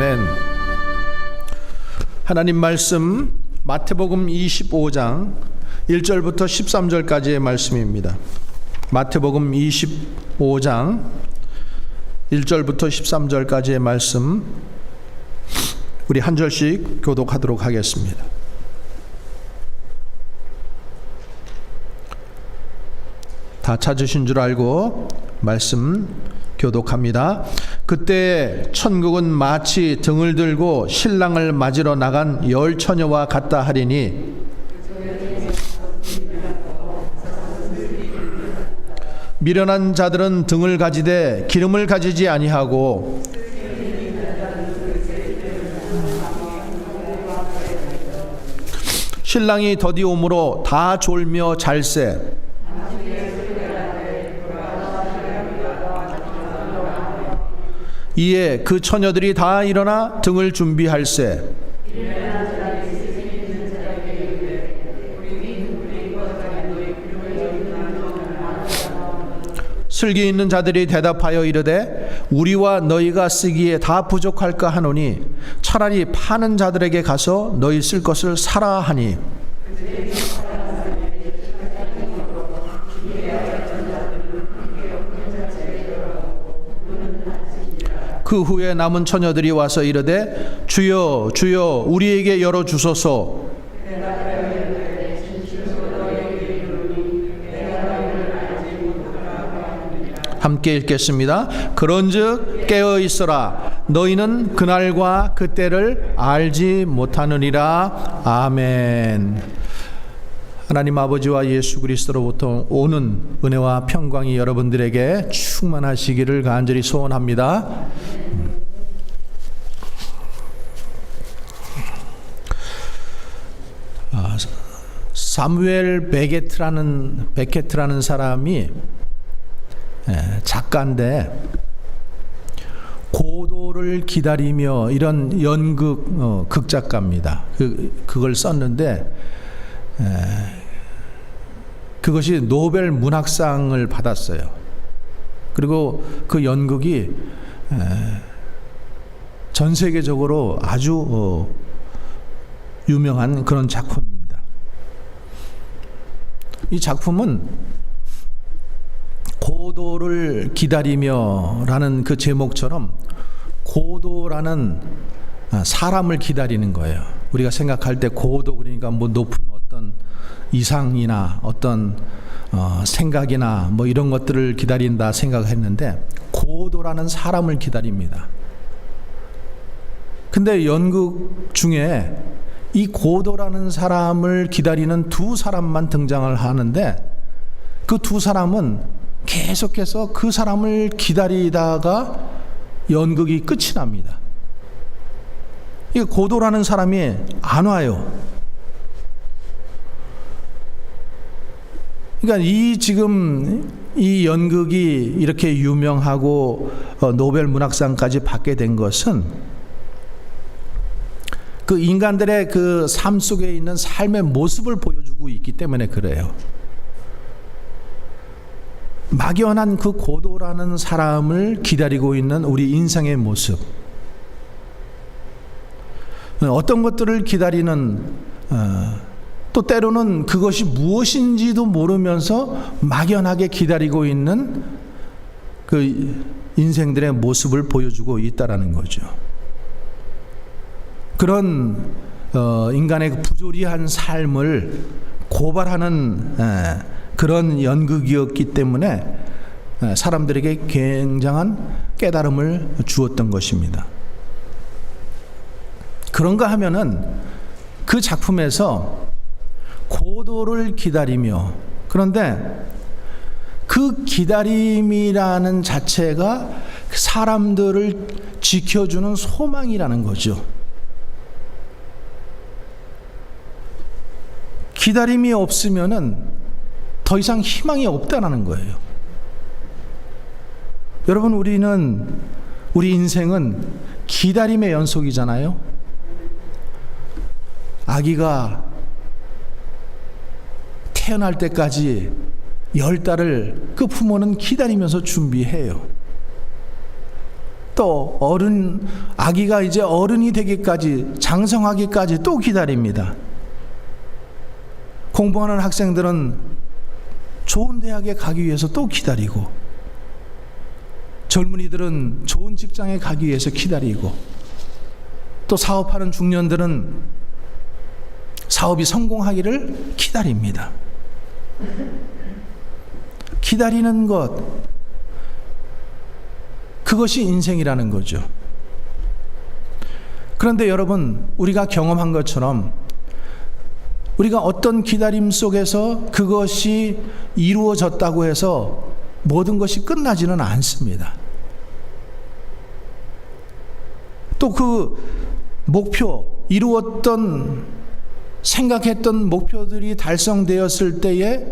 아멘. 하나님 말씀 마태복음 25장 1절부터 13절까지의 말씀입니다. 마태복음 25장 1절부터 13절까지의 말씀 우리 한 절씩 교독하도록 하겠습니다. 다 찾으신 줄 알고 말씀 교독합니다. 그때 천국은 마치 등을 들고 신랑을 맞으러 나간 열 처녀와 같다 하리니 미련한 자들은 등을 가지되 기름을 가지지 아니하고 신랑이 더디 오므로 다 졸며 잘세. 이에 그 처녀들이 다 일어나 등을 준비할세. 슬기 있는 자들이 대답하여 이르되 우리와 너희가 쓰기에 다 부족할까 하노니 차라리 파는 자들에게 가서 너희 쓸 것을 사라 하니 그 후에 남은 처녀들이 와서 이르되 주여 주여 우리에게 열어주소서. 함께 읽겠습니다. 그런즉 깨어 있어라. 너희는 그날과 그때를 알지 못하느니라. 아멘. 하나님 아버지와 예수 그리스도로부터 오는 은혜와 평강이 여러분들에게 충만하시기를 간절히 소원합니다. 사무엘 베케트라는 사람이 작가인데 고도를 기다리며 이런 연극 극작가입니다. 그걸 썼는데 그것이 노벨 문학상을 받았어요. 그리고 그 연극이 전 세계적으로 아주 유명한 그런 작품입니다. 이 작품은 고도를 기다리며 라는 그 제목처럼 고도라는 사람을 기다리는 거예요. 우리가 생각할 때 고도 그러니까 뭐 높은 어떤 이상이나 어떤 생각이나 뭐 이런 것들을 기다린다 생각했는데 고도라는 사람을 기다립니다. 근데 연극 중에 이 고도라는 사람을 기다리는 두 사람만 등장을 하는데 그 두 사람은 계속해서 그 사람을 기다리다가 연극이 끝이 납니다. 이 고도라는 사람이 안 와요. 그러니까 지금 이 연극이 이렇게 유명하고 노벨 문학상까지 받게 된 것은 그 인간들의 그 삶 속에 있는 삶의 모습을 보여주고 있기 때문에 그래요. 막연한 그 고도라는 사람을 기다리고 있는 우리 인생의 모습, 어떤 것들을 기다리는 또 때로는 그것이 무엇인지도 모르면서 막연하게 기다리고 있는 그 인생들의 모습을 보여주고 있다라는 거죠. 그런 인간의 그 부조리한 삶을 고발하는 그런 연극이었기 때문에 사람들에게 굉장한 깨달음을 주었던 것입니다. 그런가 하면은 그 작품에서 고도를 기다리며, 그런데 그 기다림이라는 자체가 사람들을 지켜주는 소망이라는 거죠. 기다림이 없으면은 더 이상 희망이 없다는 거예요. 여러분, 우리 인생은 기다림의 연속이잖아요. 아기가 태어날 때까지 10달을 그 부모는 기다리면서 준비해요. 또 아기가 이제 어른이 되기까지, 장성하기까지 또 기다립니다. 공부하는 학생들은 좋은 대학에 가기 위해서 또 기다리고, 젊은이들은 좋은 직장에 가기 위해서 기다리고, 또 사업하는 중년들은 사업이 성공하기를 기다립니다. 기다리는 것, 그것이 인생이라는 거죠. 그런데 여러분, 우리가 경험한 것처럼 우리가 어떤 기다림 속에서 그것이 이루어졌다고 해서 모든 것이 끝나지는 않습니다. 또 그 목표, 이루었던, 생각했던 목표들이 달성되었을 때에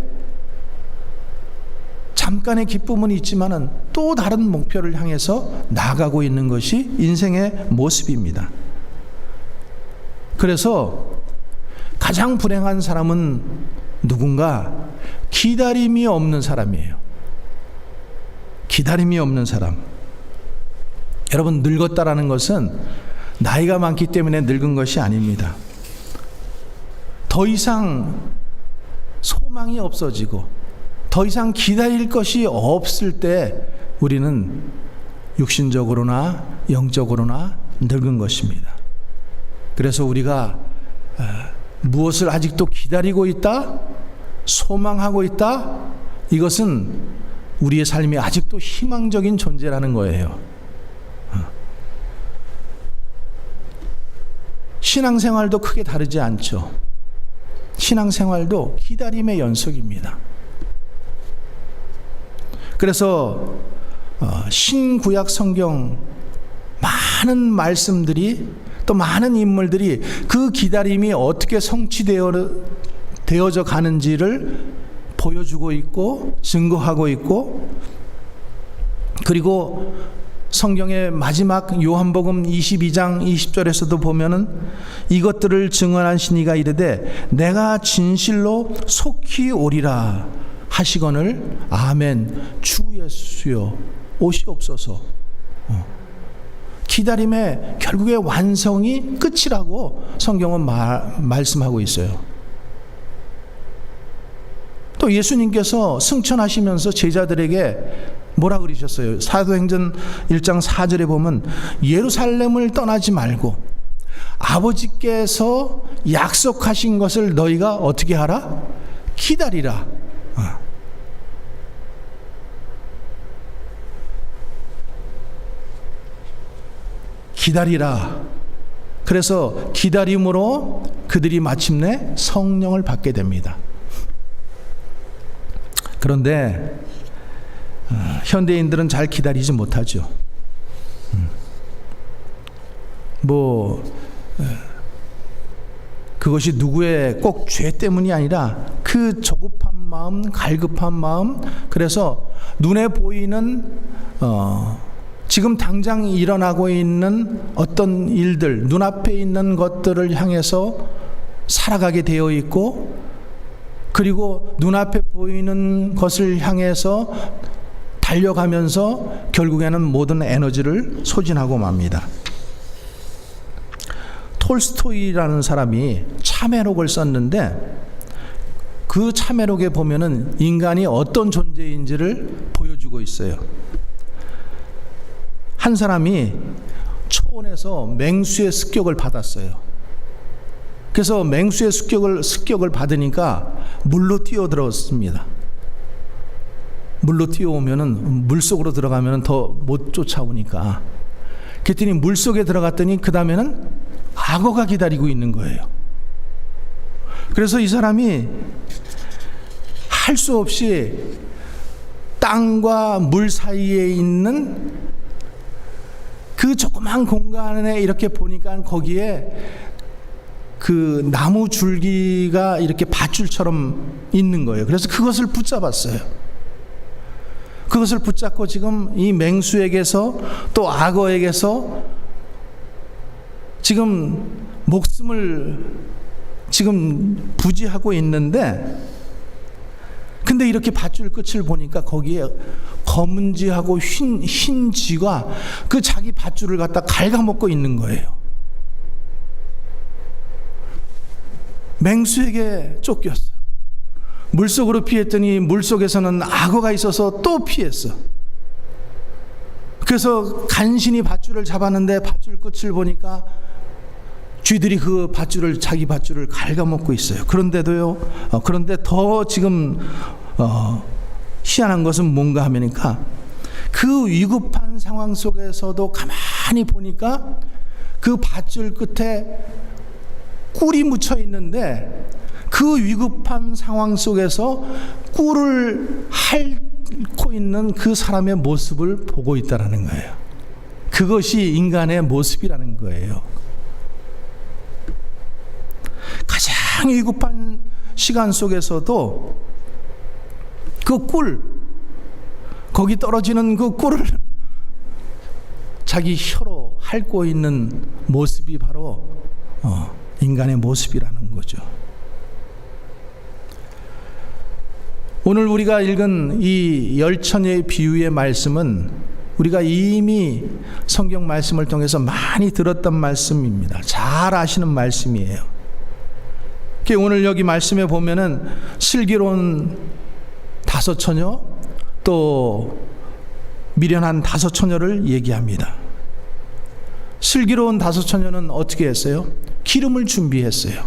잠깐의 기쁨은 있지만은 또 다른 목표를 향해서 나아가고 있는 것이 인생의 모습입니다. 그래서 가장 불행한 사람은 누군가 기다림이 없는 사람이에요. 기다림이 없는 사람. 여러분, 늙었다라는 것은 나이가 많기 때문에 늙은 것이 아닙니다. 더 이상 소망이 없어지고 더 이상 기다릴 것이 없을 때 우리는 육신적으로나 영적으로나 늙은 것입니다. 그래서 우리가 무엇을 아직도 기다리고 있다? 소망하고 있다? 이것은 우리의 삶이 아직도 희망적인 존재라는 거예요. 신앙생활도 크게 다르지 않죠. 신앙생활도 기다림의 연속입니다. 그래서 신구약 성경 많은 말씀들이, 또 많은 인물들이 그 기다림이 어떻게 성취되어져 가는지를 보여주고 있고 증거하고 있고, 그리고 성경의 마지막 요한복음 22장 20절에서도 보면은 이것들을 증언하신 이가 이르되 내가 진실로 속히 오리라 하시거늘 아멘 주 예수여 오시옵소서. 기다림의 결국의 완성이 끝이라고 성경은 말씀하고 있어요. 또 예수님께서 승천하시면서 제자들에게 뭐라 그러셨어요? 사도행전 1장 4절에 보면 예루살렘을 떠나지 말고 아버지께서 약속하신 것을 너희가 어떻게 하라? 기다리라. 기다리라. 그래서 기다림으로 그들이 마침내 성령을 받게 됩니다. 그런데 현대인들은 잘 기다리지 못하죠. 그것이 누구의 꼭 죄 때문이 아니라 그 조급한 마음, 갈급한 마음, 그래서 눈에 보이는 지금 당장 일어나고 있는 어떤 일들, 눈앞에 있는 것들을 향해서 살아가게 되어 있고, 그리고 눈앞에 보이는 것을 향해서 달려가면서 결국에는 모든 에너지를 소진하고 맙니다. 톨스토이라는 사람이 참회록을 썼는데 그 참회록에 보면은 인간이 어떤 존재인지를 보여주고 있어요. 한 사람이 초원에서 맹수의 습격을 받았어요. 그래서 맹수의 습격을 받으니까 물로 뛰어들었습니다. 물로 뛰어오면은 물속으로 들어가면은 더 못 쫓아오니까. 그랬더니 물속에 들어갔더니 그 다음에는 악어가 기다리고 있는 거예요. 그래서 이 사람이 할 수 없이 땅과 물 사이에 있는 그 조그만 공간에 이렇게 보니까 거기에 그 나무 줄기가 이렇게 밧줄처럼 있는 거예요. 그래서 그것을 붙잡았어요. 그것을 붙잡고 지금 이 맹수에게서 또 악어에게서 지금 목숨을 지금 부지하고 있는데, 근데 이렇게 밧줄 끝을 보니까 거기에 검은 지하고 흰 지가 그 자기 밧줄을 갖다 갉아먹고 있는 거예요. 맹수에게 쫓겼어. 물속으로 피했더니 물속에서는 악어가 있어서 또 피했어. 그래서 간신히 밧줄을 잡았는데 밧줄 끝을 보니까 쥐들이 그 밧줄을, 자기 밧줄을 갉아먹고 있어요. 그런데 더 지금 희한한 것은 뭔가 하면니까 그 위급한 상황 속에서도 가만히 보니까 그 밧줄 끝에 꿀이 묻혀 있는데 그 위급한 상황 속에서 꿀을 핥고 있는 그 사람의 모습을 보고 있다라는 거예요. 그것이 인간의 모습이라는 거예요. 가장 위급한 시간 속에서도 그 꿀, 거기 떨어지는 그 꿀을 자기 혀로 핥고 있는 모습이 바로 인간의 모습이라는 거죠. 오늘 우리가 읽은 이 열처녀의 비유의 말씀은 우리가 이미 성경 말씀을 통해서 많이 들었던 말씀입니다. 잘 아시는 말씀이에요. 오늘 여기 말씀에 보면은 슬기로운 5처녀, 또 미련한 5처녀를 얘기합니다. 슬기로운 5처녀는 어떻게 했어요? 기름을 준비했어요.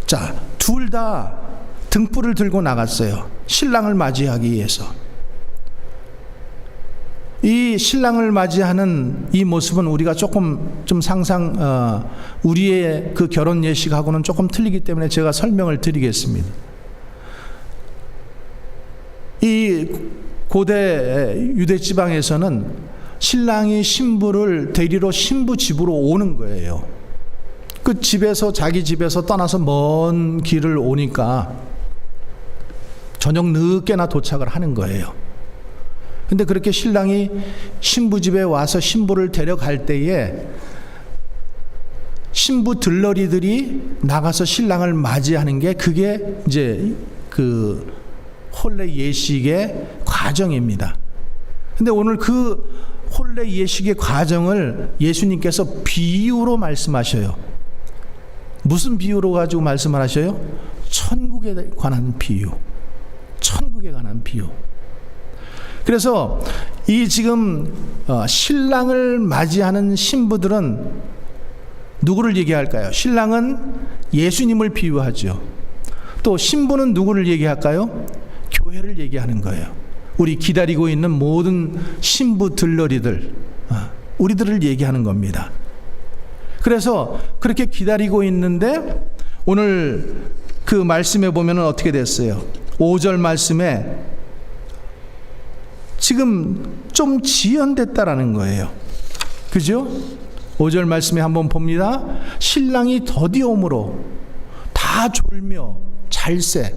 자, 둘 다 등불을 들고 나갔어요. 신랑을 맞이하기 위해서. 이 신랑을 맞이하는 이 모습은 우리가 조금 좀 우리의 그 결혼 예식하고는 조금 틀리기 때문에 제가 설명을 드리겠습니다. 이 고대 유대 지방에서는 신랑이 신부를 데리러 신부 집으로 오는 거예요. 그 집에서, 자기 집에서 떠나서 먼 길을 오니까 저녁 늦게나 도착을 하는 거예요. 근데 그렇게 신랑이 신부 집에 와서 신부를 데려갈 때에 신부 들러리들이 나가서 신랑을 맞이하는 게, 그게 이제 그 혼례 예식의 과정입니다. 근데 오늘 그 혼례 예식의 과정을 예수님께서 비유로 말씀하셔요. 무슨 비유로 가지고 말씀을 하셔요? 천국에 관한 비유. 천국에 관한 비유. 그래서 이 지금 신랑을 맞이하는 신부들은 누구를 얘기할까요? 신랑은 예수님을 비유하죠. 또 신부는 누구를 얘기할까요? 교회를 얘기하는 거예요. 우리 기다리고 있는 모든 신부 들러리들, 우리들을 얘기하는 겁니다. 그래서 그렇게 기다리고 있는데 오늘 그 말씀에 보면 어떻게 됐어요? 5절 말씀에 지금 좀 지연됐다라는 거예요. 그죠? 5절 말씀에 한번 봅니다. 신랑이 더디옴으로 다 졸며 잘세,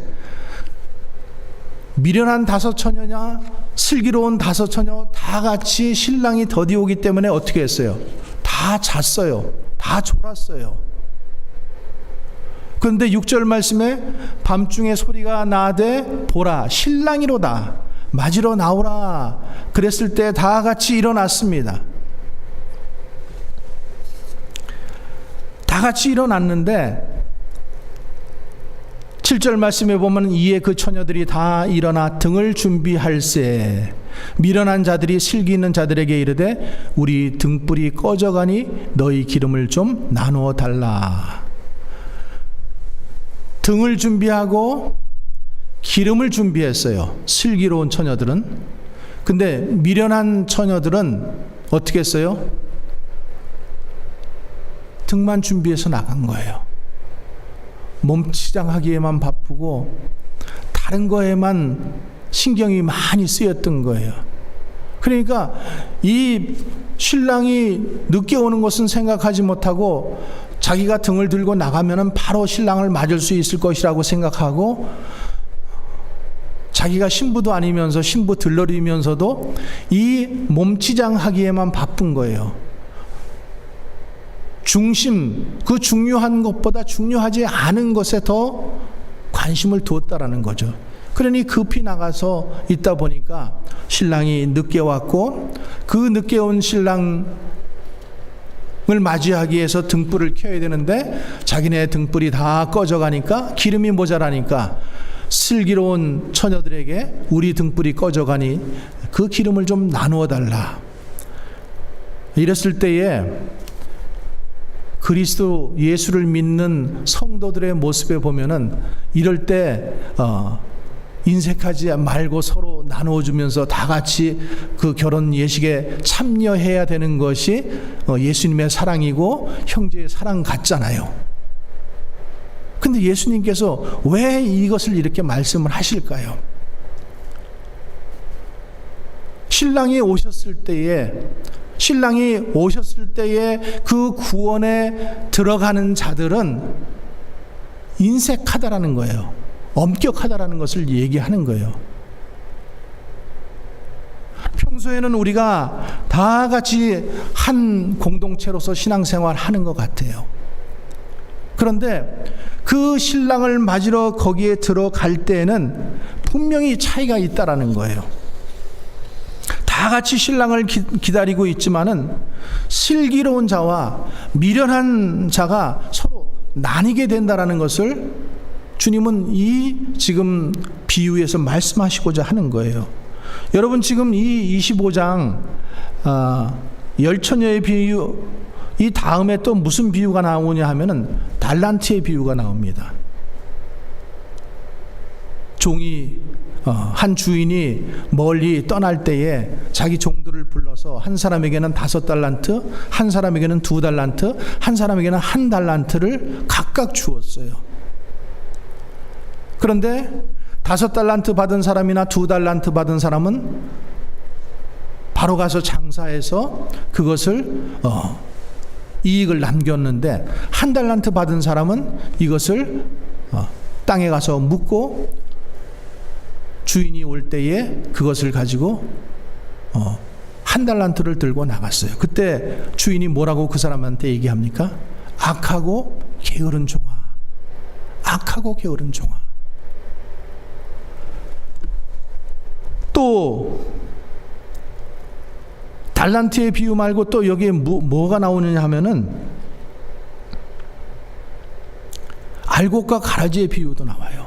미련한 5처녀냐 슬기로운 5처녀 다 같이 신랑이 더디오기 때문에 어떻게 했어요? 다 잤어요. 다 졸았어요. 그런데 6절 말씀에 밤중에 소리가 나되 보라 신랑이로다 맞으러 나오라 그랬을 때 다 같이 일어났습니다. 다 같이 일어났는데 7절 말씀에 보면 이에 그 처녀들이 다 일어나 등을 준비할세 미련한 자들이 슬기 있는 자들에게 이르되 우리 등불이 꺼져가니 너희 기름을 좀 나누어 달라. 등을 준비하고 기름을 준비했어요. 슬기로운 처녀들은. 근데 미련한 처녀들은 어떻게 했어요? 등만 준비해서 나간 거예요. 몸치장하기에만 바쁘고 다른 거에만 신경이 많이 쓰였던 거예요. 그러니까 이 신랑이 늦게 오는 것은 생각하지 못하고 자기가 등을 들고 나가면은 바로 신랑을 맞을 수 있을 것이라고 생각하고 자기가 신부도 아니면서 신부 들러리면서도 이 몸치장하기에만 바쁜 거예요. 중심, 그 중요한 것보다 중요하지 않은 것에 더 관심을 두었다라는 거죠. 그러니 급히 나가서 있다 보니까 신랑이 늦게 왔고, 그 늦게 온 신랑을 맞이하기 위해서 등불을 켜야 되는데 자기네 등불이 다 꺼져가니까, 기름이 모자라니까 슬기로운 처녀들에게 우리 등불이 꺼져가니 그 기름을 좀 나누어 달라. 이랬을 때에 그리스도 예수를 믿는 성도들의 모습에 보면은 이럴 때 인색하지 말고 서로 나누어주면서 다 같이 그 결혼 예식에 참여해야 되는 것이 예수님의 사랑이고 형제의 사랑 같잖아요. 근데 예수님께서 왜 이것을 이렇게 말씀을 하실까요? 신랑이 오셨을 때에 그 구원에 들어가는 자들은 인색하다라는 거예요. 엄격하다라는 것을 얘기하는 거예요. 평소에는 우리가 다 같이 한 공동체로서 신앙생활 하는 것 같아요. 그런데 그 신랑을 맞으러 거기에 들어갈 때에는 분명히 차이가 있다라는 거예요. 다 같이 신랑을 기다리고 있지만은 슬기로운 자와 미련한 자가 서로 나뉘게 된다라는 것을 주님은 이 지금 비유에서 말씀하시고자 하는 거예요. 여러분, 지금 이 25장 열처녀의 비유, 이 다음에 또 무슨 비유가 나오냐 하면은 달란트의 비유가 나옵니다. 종이 한 주인이 멀리 떠날 때에 자기 종들을 불러서 한 사람에게는 5달란트, 한 사람에게는 2달란트, 한 사람에게는 1달란트를 각각 주었어요. 그런데 5달란트 받은 사람이나 2달란트 받은 사람은 바로 가서 장사해서 그것을 이익을 남겼는데, 1달란트 받은 사람은 이것을 땅에 가서 묻고 주인이 올 때에 그것을 가지고 1달란트를 들고 나갔어요. 그때 주인이 뭐라고 그 사람한테 얘기합니까? 악하고 게으른 종아, 악하고 게으른 종아. 또 달란트의 비유 말고 또 여기에 뭐가 나오느냐 하면은 알곡과 가라지의 비유도 나와요.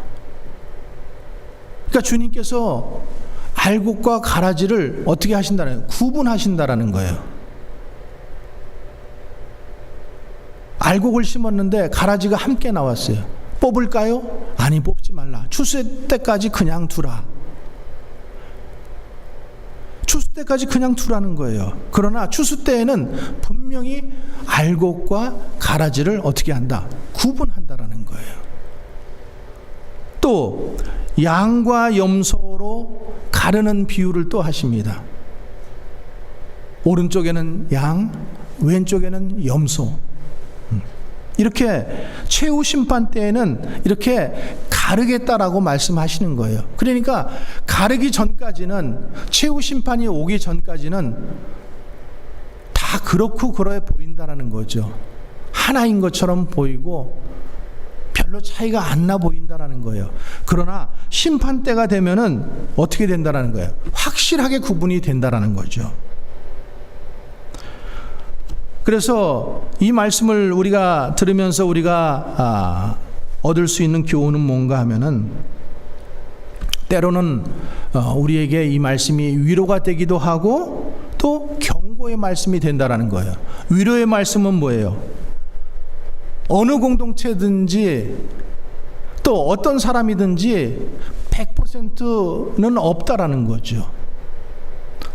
그러니까 주님께서 알곡과 가라지를 어떻게 하신다는 거예요? 구분하신다라는 거예요. 알곡을 심었는데 가라지가 함께 나왔어요. 뽑을까요? 아니, 뽑지 말라. 추수 때까지 그냥 두라. 추수 때까지 그냥 두라는 거예요. 그러나 추수 때에는 분명히 알곡과 가라지를 어떻게 한다? 구분한다라는 거예요. 또 양과 염소로 가르는 비유를 또 하십니다. 오른쪽에는 양, 왼쪽에는 염소. 이렇게 최후 심판 때에는 이렇게 가르겠다라고 말씀하시는 거예요. 그러니까 가르기 전까지는, 최후 심판이 오기 전까지는 다 그렇고 그러해 보인다라는 거죠. 하나인 것처럼 보이고 별로 차이가 안 나 보인다라는 거예요. 그러나 심판 때가 되면은 어떻게 된다라는 거예요? 확실하게 구분이 된다라는 거죠. 그래서 이 말씀을 우리가 들으면서 우리가 얻을 수 있는 교훈은 뭔가 하면은, 때로는 우리에게 이 말씀이 위로가 되기도 하고 또 경고의 말씀이 된다라는 거예요. 위로의 말씀은 뭐예요? 어느 공동체든지 또 어떤 사람이든지 100%는 없다라는 거죠.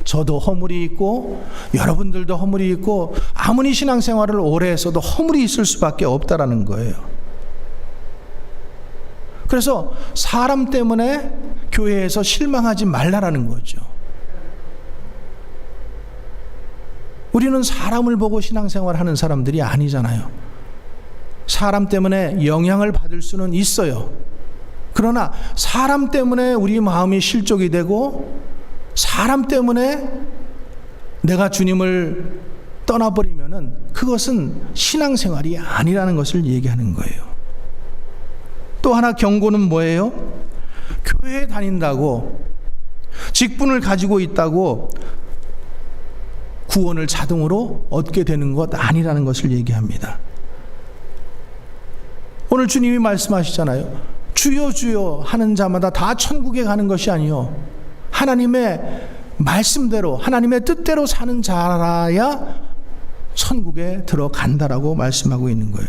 저도 허물이 있고 여러분들도 허물이 있고 아무리 신앙생활을 오래 했어도 허물이 있을 수밖에 없다라는 거예요. 그래서 사람 때문에 교회에서 실망하지 말라라는 거죠. 우리는 사람을 보고 신앙생활 하는 사람들이 아니잖아요. 사람 때문에 영향을 받을 수는 있어요. 그러나 사람 때문에 우리 마음이 실족이 되고 사람 때문에 내가 주님을 떠나버리면은 그것은 신앙생활이 아니라는 것을 얘기하는 거예요. 또 하나 경고는 뭐예요? 교회에 다닌다고, 직분을 가지고 있다고 구원을 자동으로 얻게 되는 것 아니라는 것을 얘기합니다. 오늘 주님이 말씀하시잖아요. 주여 주여 하는 자마다 다 천국에 가는 것이 아니요, 하나님의 말씀대로 하나님의 뜻대로 사는 자라야 천국에 들어간다라고 말씀하고 있는 거예요.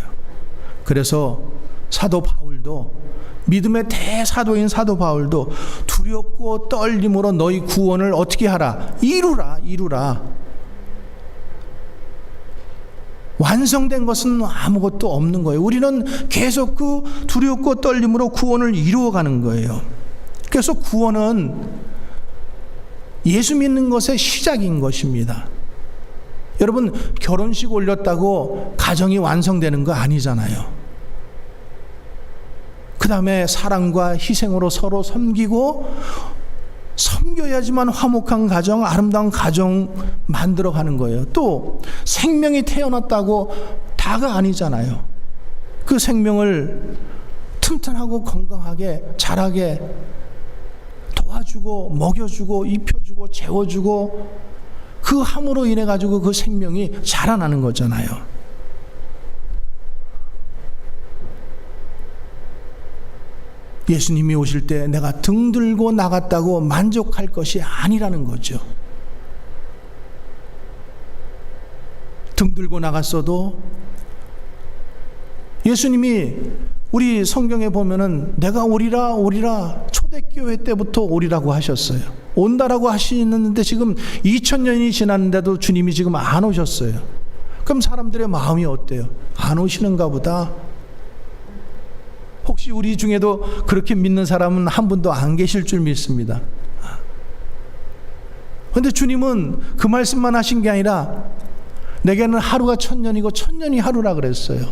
그래서 사도 바울도, 믿음의 대사도인 사도 바울도 두렵고 떨림으로 너희 구원을 어떻게 하라? 이루라. 완성된 것은 아무것도 없는 거예요. 우리는 계속 그 두렵고 떨림으로 구원을 이루어가는 거예요. 그래서 구원은 예수 믿는 것의 시작인 것입니다. 여러분, 결혼식 올렸다고 가정이 완성되는 거 아니잖아요. 그 다음에 사랑과 희생으로 서로 섬기고, 섬겨야지만 화목한 가정, 아름다운 가정 만들어가는 거예요. 또 생명이 태어났다고 다가 아니잖아요. 그 생명을 튼튼하고 건강하게 자라게 도와주고 먹여주고 입혀주고 재워주고, 그 함으로 인해 가지고 그 생명이 자라나는 거잖아요. 예수님이 오실 때 내가 등 들고 나갔다고 만족할 것이 아니라는 거죠. 등 들고 나갔어도 예수님이 우리 성경에 보면은 내가 오리라 초대교회 때부터 오리라고 하셨어요. 온다라고 하시는데 지금 2000년이 지났는데도 주님이 지금 안 오셨어요. 그럼 사람들의 마음이 어때요? 안 오시는가 보다. 혹시 우리 중에도 그렇게 믿는 사람은 한 분도 안 계실 줄 믿습니다. 그런데 주님은 그 말씀만 하신 게 아니라 내게는 하루가 1000년이고 1000년이 하루라 그랬어요.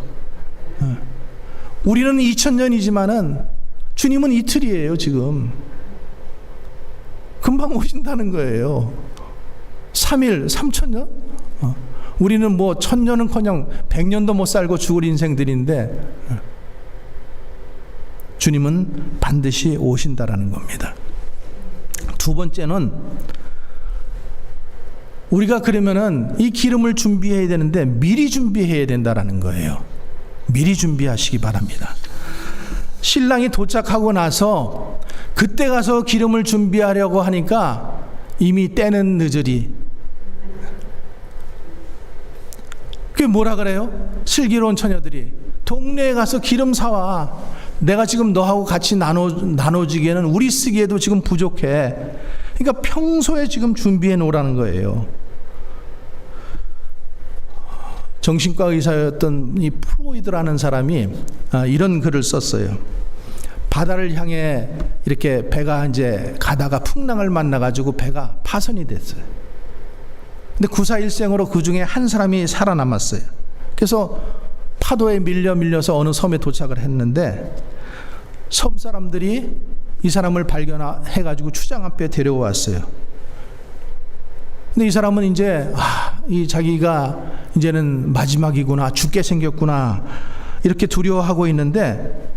우리는 2000년이지만은 주님은 이틀이에요. 지금 금방 오신다는 거예요. 3일 3000년? 우리는 뭐 1000년은커녕 100년도 못 살고 죽을 인생들인데 주님은 반드시 오신다라는 겁니다. 두 번째는, 우리가 그러면은 이 기름을 준비해야 되는데 미리 준비해야 된다라는 거예요. 미리 준비하시기 바랍니다. 신랑이 도착하고 나서 그때 가서 기름을 준비하려고 하니까 이미 때는 늦으리. 그게 뭐라 그래요? 슬기로운 처녀들이 동네에 가서 기름 사와. 내가 지금 너하고 같이 나눠지기에는 우리 쓰기에도 지금 부족해. 그러니까 평소에 지금 준비해 놓으라는 거예요. 정신과 의사였던 이 프로이드라는 사람이 이런 글을 썼어요. 바다를 향해 이렇게 배가 이제 가다가 풍랑을 만나가지고 배가 파손이 됐어요. 근데 구사일생으로 그 중에 한 사람이 살아남았어요. 그래서 파도에 밀려서 어느 섬에 도착을 했는데, 섬 사람들이 이 사람을 발견해가지고 추장 앞에 데려왔어요. 근데 이 사람은 이제 이 자기가 이제는 마지막이구나, 죽게 생겼구나, 이렇게 두려워하고 있는데,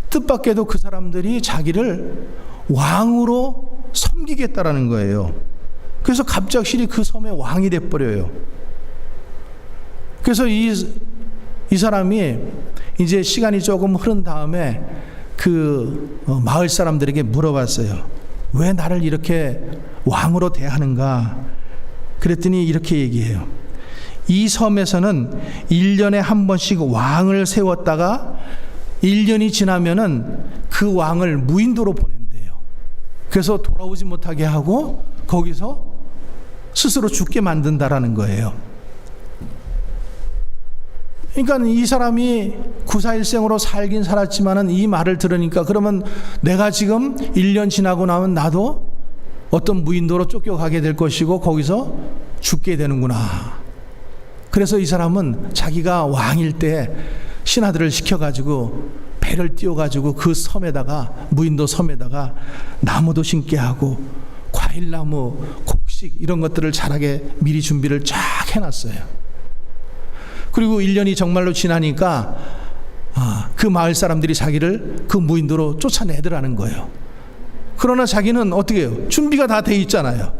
뜻밖에도 그 사람들이 자기를 왕으로 섬기겠다라는 거예요. 그래서 갑작스레 그 섬의 왕이 돼버려요. 그래서 이 사람이 이제 시간이 조금 흐른 다음에 그 마을 사람들에게 물어봤어요. 왜 나를 이렇게 왕으로 대하는가? 그랬더니 이렇게 얘기해요. 이 섬에서는 1년에 한 번씩 왕을 세웠다가 1년이 지나면은 그 왕을 무인도로 보낸대요. 그래서 돌아오지 못하게 하고 거기서 스스로 죽게 만든다라는 거예요. 그러니까 이 사람이 구사일생으로 살긴 살았지만은 이 말을 들으니까, 그러면 내가 지금 1년 지나고 나면 나도 어떤 무인도로 쫓겨가게 될 것이고 거기서 죽게 되는구나. 그래서 이 사람은 자기가 왕일 때 신하들을 시켜가지고 배를 띄워가지고 그 섬에다가, 무인도 섬에다가 나무도 심게 하고 과일나무, 곡식 이런 것들을 자라게 미리 준비를 쫙 해놨어요. 그리고 1년이 정말로 지나니까 그 마을 사람들이 자기를 그 무인도로 쫓아내더라는 거예요. 그러나 자기는 어떻게 해요? 준비가 다 돼 있잖아요.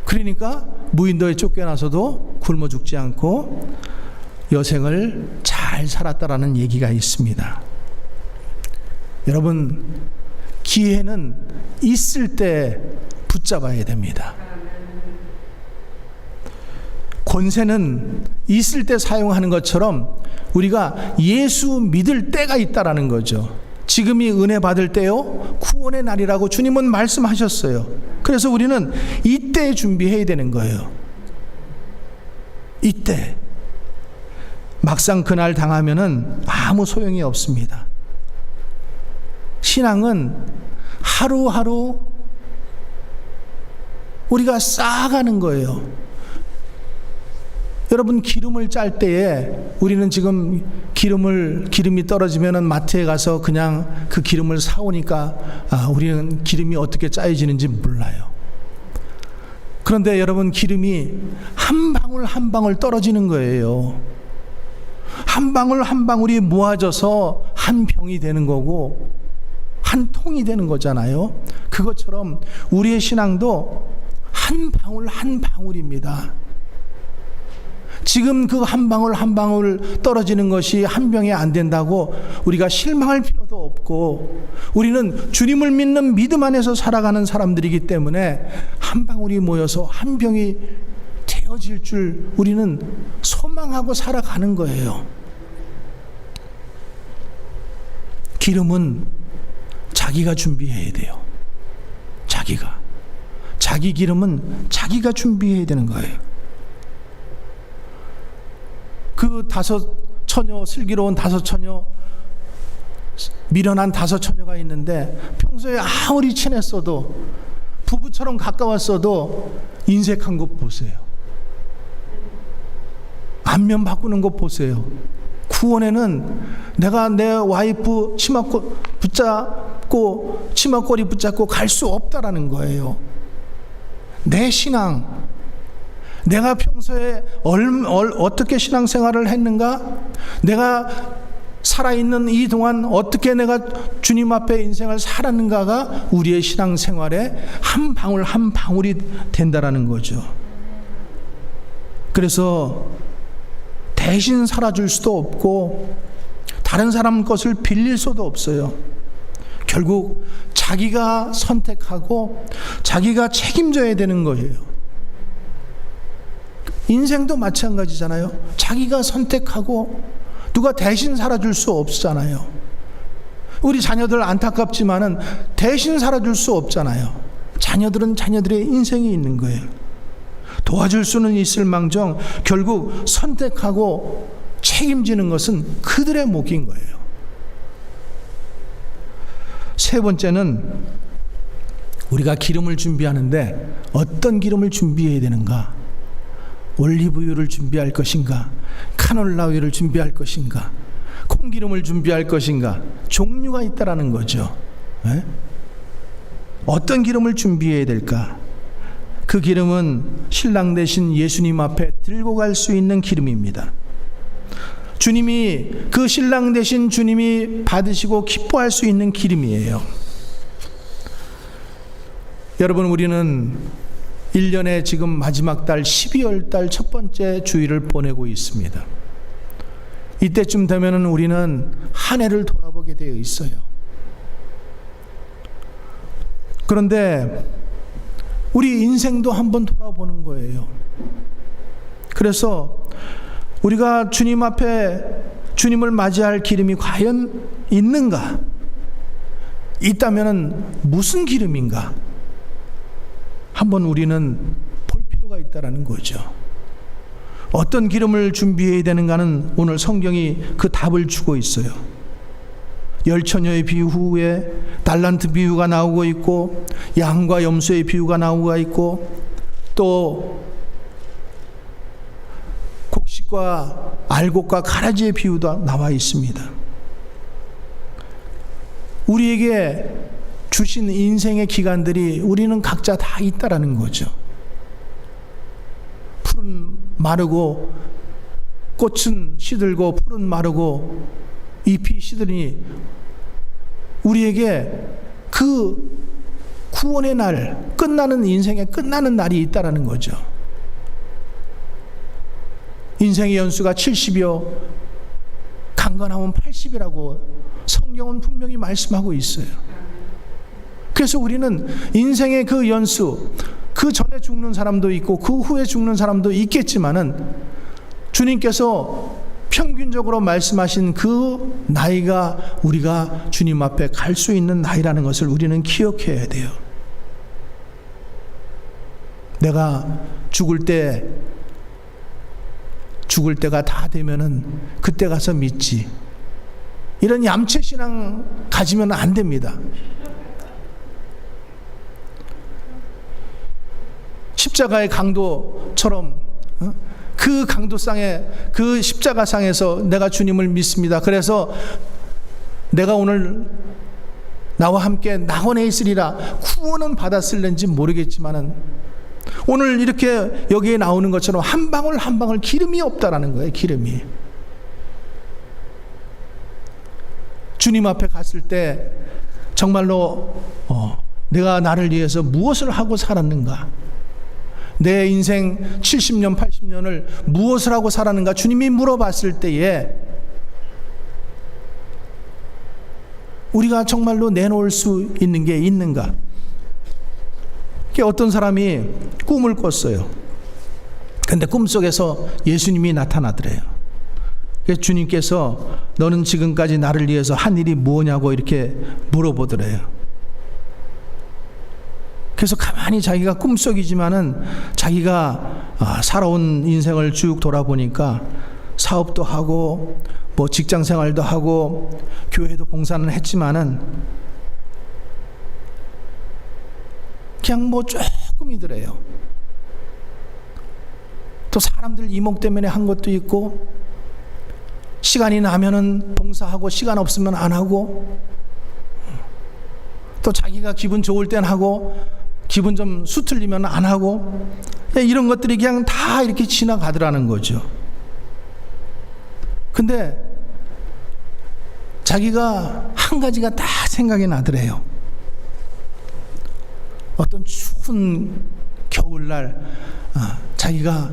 그러니까 무인도에 쫓겨나서도 굶어 죽지 않고 여생을 잘 살았다라는 얘기가 있습니다. 여러분, 기회는 있을 때 붙잡아야 됩니다. 권세는 있을 때 사용하는 것처럼 우리가 예수 믿을 때가 있다라는 거죠. 지금이 은혜 받을 때요, 구원의 날이라고 주님은 말씀하셨어요. 그래서 우리는 이때 준비해야 되는 거예요. 이때. 막상 그날 당하면은 아무 소용이 없습니다. 신앙은 하루하루 우리가 쌓아가는 거예요. 여러분, 기름을 짤 때에 우리는 지금 기름이 떨어지면은 마트에 가서 그냥 그 기름을 사오니까 우리는 기름이 어떻게 짜여지는지 몰라요. 그런데 여러분, 기름이 한 방울 한 방울 떨어지는 거예요. 한 방울 한 방울이 모아져서 한 병이 되는 거고 한 통이 되는 거잖아요. 그것처럼 우리의 신앙도 한 방울 한 방울입니다. 지금 그 한 방울 한 방울 떨어지는 것이 한 병이 안 된다고 우리가 실망할 필요도 없고, 우리는 주님을 믿는 믿음 안에서 살아가는 사람들이기 때문에 한 방울이 모여서 한 병이 되어질 줄 우리는 소망하고 살아가는 거예요. 기름은 자기가 준비해야 돼요. 자기 기름은 자기가 준비해야 되는 거예요. 그 슬기로운 다섯 처녀, 미련한 다섯 처녀가 있는데 평소에 아무리 친했어도, 부부처럼 가까웠어도 인색한 것 보세요. 안면 바꾸는 것 보세요. 구원에는 내가 내 와이프 치마꼬리 붙잡고 갈 수 없다라는 거예요. 내 신앙, 내가 평소에 어떻게 신앙생활을 했는가, 내가 살아있는 이 동안 어떻게 내가 주님 앞에 인생을 살았는가가 우리의 신앙생활에 한 방울 한 방울이 된다라는 거죠. 그래서 대신 살아줄 수도 없고 다른 사람 것을 빌릴 수도 없어요. 결국 자기가 선택하고 자기가 책임져야 되는 거예요. 인생도 마찬가지잖아요. 자기가 선택하고 누가 대신 살아줄 수 없잖아요. 우리 자녀들 안타깝지만은 대신 살아줄 수 없잖아요. 자녀들은 자녀들의 인생이 있는 거예요. 도와줄 수는 있을 망정 결국 선택하고 책임지는 것은 그들의 몫인 거예요. 세 번째는 우리가 기름을 준비하는데 어떤 기름을 준비해야 되는가? 올리브유를 준비할 것인가? 카놀라유를 준비할 것인가? 콩기름을 준비할 것인가? 종류가 있다라는 거죠. 네? 어떤 기름을 준비해야 될까? 그 기름은 신랑 되신 예수님 앞에 들고 갈 수 있는 기름입니다. 주님이, 그 신랑 되신 주님이 받으시고 기뻐할 수 있는 기름이에요. 여러분, 우리는 1년의 지금 마지막 달 12월 달 첫 번째 주일을 보내고 있습니다. 이때쯤 되면은 우리는 한 해를 돌아보게 되어 있어요. 그런데 우리 인생도 한번 돌아보는 거예요. 그래서 우리가 주님 앞에 주님을 맞이할 기름이 과연 있는가? 있다면은 무슨 기름인가? 한번 우리는 볼 필요가 있다라는 거죠. 어떤 기름을 준비해야 되는가는 오늘 성경이 그 답을 주고 있어요. 열처녀의 비유 후에 달란트 비유가 나오고 있고, 양과 염소의 비유가 나오고 있고, 또 곡식과 알곡과 가라지의 비유도 나와 있습니다. 우리에게 주신 인생의 기간들이 우리는 각자 다 있다라는 거죠. 풀은 마르고 꽃은 시들고 풀은 마르고 잎이 시드니 우리에게 그 구원의 날, 끝나는 인생의 끝나는 날이 있다라는 거죠. 인생의 연수가 70이요 강건하면 80이라고 성경은 분명히 말씀하고 있어요. 그래서 우리는 인생의 그 연수, 그 전에 죽는 사람도 있고 그 후에 죽는 사람도 있겠지만은 주님께서 평균적으로 말씀하신 그 나이가 우리가 주님 앞에 갈 수 있는 나이라는 것을 우리는 기억해야 돼요. 내가 죽을 때가 다 되면은 그때 가서 믿지. 이런 얌체 신앙 가지면 안 됩니다. 십자가의 강도처럼 그 강도상에, 그 십자가상에서 내가 주님을 믿습니다. 그래서 내가 오늘 나와 함께 낙원에 있으리라 구원은 받았을는지 모르겠지만은 오늘 이렇게 여기에 나오는 것처럼 한 방울 한 방울 기름이 없다라는 거예요. 기름이. 주님 앞에 갔을 때 정말로 내가 나를 위해서 무엇을 하고 살았는가, 내 인생 70년 80년을 무엇을 하고 살았는가 주님이 물어봤을 때에 우리가 정말로 내놓을 수 있는 게 있는가. 어떤 사람이 꿈을 꿨어요. 근데 꿈속에서 예수님이 나타나더래요. 그래서 주님께서 너는 지금까지 나를 위해서 한 일이 뭐냐고 이렇게 물어보더래요. 그래서 가만히 자기가 꿈속이지만은 자기가 살아온 인생을 쭉 돌아보니까 사업도 하고 뭐 직장 생활도 하고 교회도 봉사는 했지만은 그냥 뭐 조금이더래요. 또 사람들 이목 때문에 한 것도 있고 시간이 나면은 봉사하고 시간 없으면 안 하고 또 자기가 기분 좋을 땐 하고 기분 좀 수틀리면 안 하고 이런 것들이 그냥 다 이렇게 지나가더라는 거죠. 근데 자기가 한 가지가 딱 생각이 나더래요. 어떤 추운 겨울날 자기가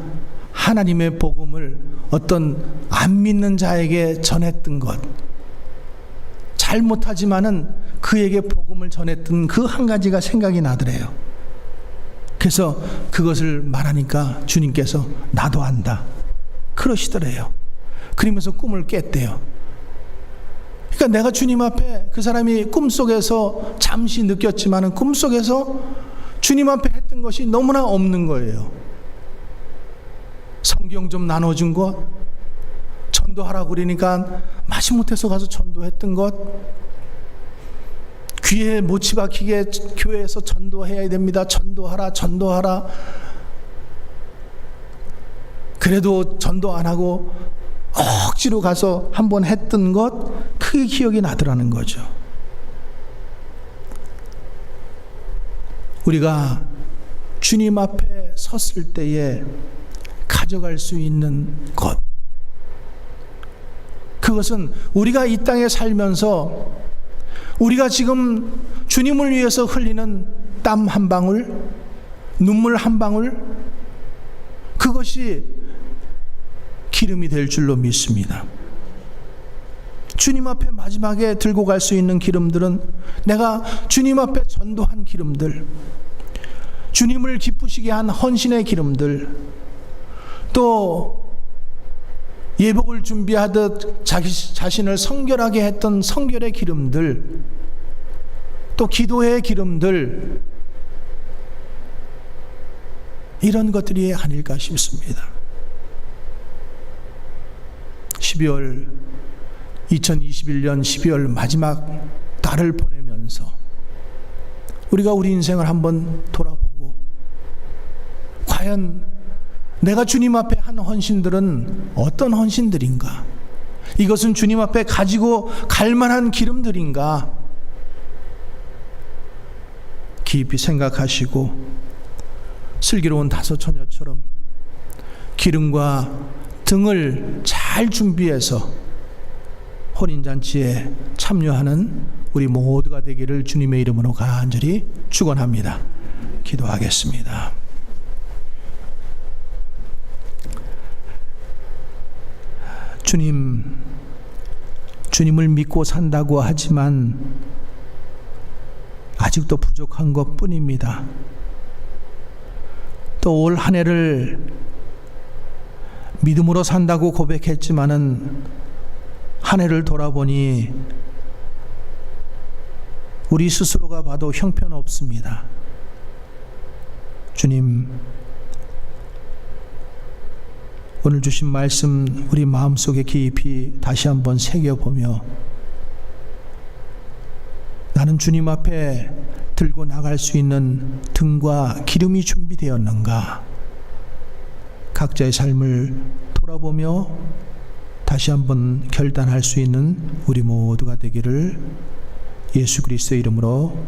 하나님의 복음을 어떤 안 믿는 자에게 전했던 것, 잘못하지만은 그에게 복음을 전했던 그 한 가지가 생각이 나더래요. 그래서 그것을 말하니까 주님께서 나도 안다 그러시더래요. 그러면서 꿈을 깼대요. 그러니까 내가 주님 앞에, 그 사람이 꿈속에서 잠시 느꼈지만은 꿈속에서 주님 앞에 했던 것이 너무나 없는 거예요. 성경 좀 나눠준 것, 전도하라고 그러니까 마지못해서 가서 전도했던 것, 귀에 못이 박히게 교회에서 전도해야 됩니다. 전도하라. 그래도 전도 안 하고 억지로 가서 한번 했던 것, 그게 기억이 나더라는 거죠. 우리가 주님 앞에 섰을 때에 가져갈 수 있는 것, 그것은 우리가 이 땅에 살면서 우리가 지금 주님을 위해서 흘리는 땀 한 방울, 눈물 한 방울, 그것이 기름이 될 줄로 믿습니다. 주님 앞에 마지막에 들고 갈 수 있는 기름들은 내가 주님 앞에 전도한 기름들, 주님을 기쁘시게 한 헌신의 기름들, 또 예복을 준비하듯 자신을 성결하게 했던 성결의 기름들, 또 기도의 기름들, 이런 것들이 아닐까 싶습니다. 2021년 12월 마지막 달을 보내면서 우리가 우리 인생을 한번 돌아보고, 과연 내가 주님 앞에 한 헌신들은 어떤 헌신들인가? 이것은 주님 앞에 가지고 갈 만한 기름들인가? 깊이 생각하시고 슬기로운 다섯 처녀처럼 기름과 등을 잘 준비해서 혼인잔치에 참여하는 우리 모두가 되기를 주님의 이름으로 간절히 축원합니다. 기도하겠습니다. 주님을 믿고 산다고 하지만 아직도 부족한 것 뿐입니다. 또 올 한 해를 믿음으로 산다고 고백했지만은 한 해를 돌아보니 우리 스스로가 봐도 형편없습니다. 주님, 오늘 주신 말씀 우리 마음속에 깊이 다시 한번 새겨보며 나는 주님 앞에 들고 나갈 수 있는 등과 기름이 준비되었는가? 각자의 삶을 돌아보며 다시 한번 결단할 수 있는 우리 모두가 되기를 예수 그리스도의 이름으로